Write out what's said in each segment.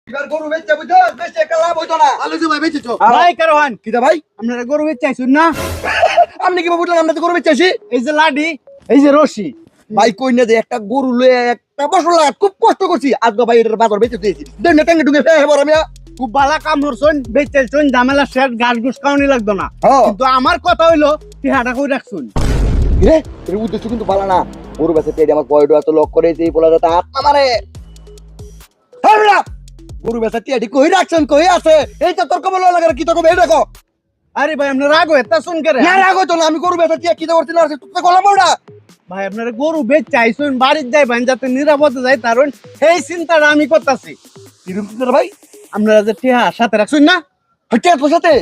এবার গরু বেচতে বুঝছো, বেচতে একটা লাভ হইতো না। ভালো যে ভাই বেঁচেছো। ভাই কারোহান কিটা ভাই, আপনারা গরু বেচাইছুন না? আপনি কি বুঝলেন আমরা তো গরু বেচতেছি? এই যে লাডি, এই যে রশি। ভাই কই না যে একটা গরু লয়ে একটা বছর লাগা খুব কষ্ট করছি, আজকে ভাই এটার বাজার বেচে দিয়েছি। দেন না টাঙ্গে ঢুকে ফেলে বড় মিয়া। খুব ভালো কাম করছুন, বেচাইছুন, ঝামেলা শেষ, ঘাস ঘুষ খাওয়ানি লাগতো না। হ্যাঁ। কিন্তু আমার কথা হইলো টিহাটা কই রাখছুন? রে এর উদ্দেশ্য কিন্তু ভালো না। গরু বেচে পেয়ে আমার বয়ড এত লক করে এই বলা যাতা আত্মা মারে। হ্যাঁ না, গরু বেচে টিয়াটি কই রাখছেন, কই আছে? এই তো তোর কবল লাগা কি তো কবে দেখো। আরে ভাই আপনার রাগ হয়ে তা শুন করে। না রাগ হইতো না, আমি গরু বেচে টিয়া কি তো করতে না, তুই তো গলা বড়া। ভাই আপনারা গরু বেচাইছুন, বাড়ির যাইবেন যাতে নিরাপদে যাই, কারণ এই চিন্তাটা আমি করতেছি। কিরকম চিন্তা ভাই? আপনারা যে টিহা সাথে রাখছুন না, হচ্ছে তোর সাথে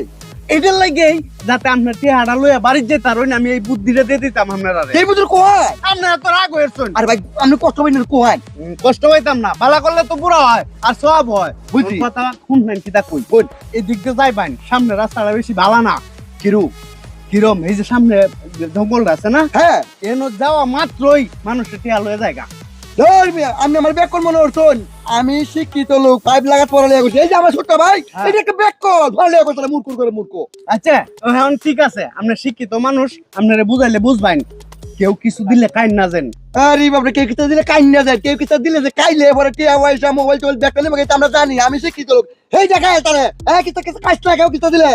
এটার লাগেই যাতে আপনার টিহাটা লইয়া বাড়ির যাই, কারণ আমি এই বুদ্ধিটা দিয়ে দিতাম আপনারা। এই বুঝুর কোহায়। আপনারা তো রাগ হয়েছুন। আরে ভাই আমি কষ্ট পাই না কোহায়। কষ্ট পাইতাম না, বালা করলে তো বুড়া হয় আর সব হয়। বুঝছি। ওর কথা শুনবেন কিতা কই কোন এই দিক দিয়ে যাইবেন, সামনে রাস্তাটা বেশি ভালো না। কিরু কিরম এই যে সামনে জঙ্গলটা আছে না, হ্যাঁ এন যাওয়া মাত্রই মানুষের টিয়া লয়ে জায়গা। ধর মিয়া, আপনি আমার ব্যাক কল মনে করছেন? আমি শিক্ষিত লোক, পাইপ লাগাত পড়া লেগে গেছে। এই যে আমার ছোট ভাই, হ্যাঁ। এটা একটা ব্যাক কল ধরে লেগে গেছে, মূর্খ করে মূর্খ। আচ্ছা এখন ঠিক আছে, আপনি শিক্ষিত মানুষ, আপনারা বুঝাইলে বুঝবেন। কেউ কিছু দিলে কাইন না যেন। আরে বাপরে, কেউ কিছু দিলে কাইন না যায়, কেউ কিছু দিলে যে কাইলে পরে টিয়া পয়সা মোবাইল টোবাইল ব্যাক করলে আমরা জানি, আমি শিক্ষিত লোক। এই জায়গায় তাহলে কিছু কিছু কাজ না, কেউ কিছু দিলে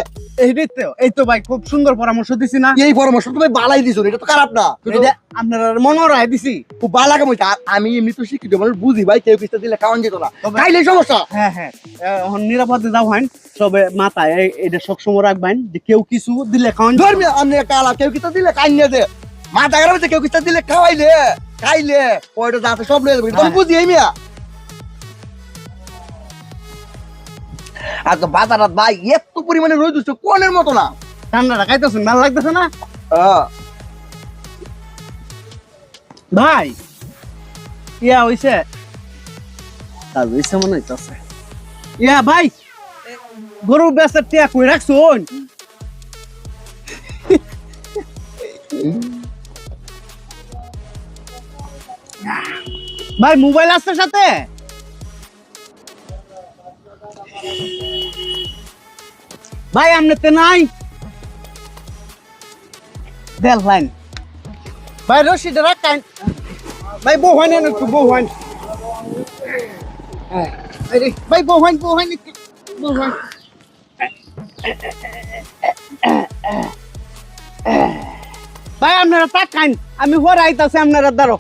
এই তো ভাই খুব সুন্দর পরামর্শ দিছি না? এই পরামর্শ তুমি বালাই দিছো, এটা তো খারাপ না। এটা আপনারা মনোরায় দিছি। খুব ভালো লাগে বলতে। আর আমি এমনি তো শিক্ষিত মানুষ, বুঝি ভাই কেউ কিছু দিলে খাওয়ান যেত না, তবে- খাইলে সমস্যা। হ্যাঁ হ্যাঁ, এখন নিরাপদে যাও হয়, সবে মাথায় এটা সবসময় রাখবেন যে কেউ কিছু দিলে খাওয়ান। ধর মিয়া, আপনি একটা আলাপ, কেউ কিছু দিলে কাইন না যে মাথা খারাপ হয়েছে, কেউ কিছু দিলে খাওয়াইলে খাইলে পয়টা যাতে সব লয়ে যাবে, তুমি বুঝি এই মিয়া। আর তো বাজারাত ভাই এত পরিমাণে রোদ উঠছে কোনের মতো না। ঠান্ডাটা খাইতেছেন, ভালো লাগতেছে না হ্যাঁ। ভাই? ইয়া হইছে, কাজ হইছে মনে হইতাছে। ইয়া ভাই, গরু বেচার টিয়া কই রাখছুন? ভাই মোবাইল আছে সাথে? ভাই আমনেতে নাই? দেখ লাইন ভাই, রশিদ রাখান ভাই, বহান একটু বহান। ভাই বহান বহান একটু বহান। ভাই আপনারা তাকান, আমি হরে আইতাছি আপনারা দ্বারো।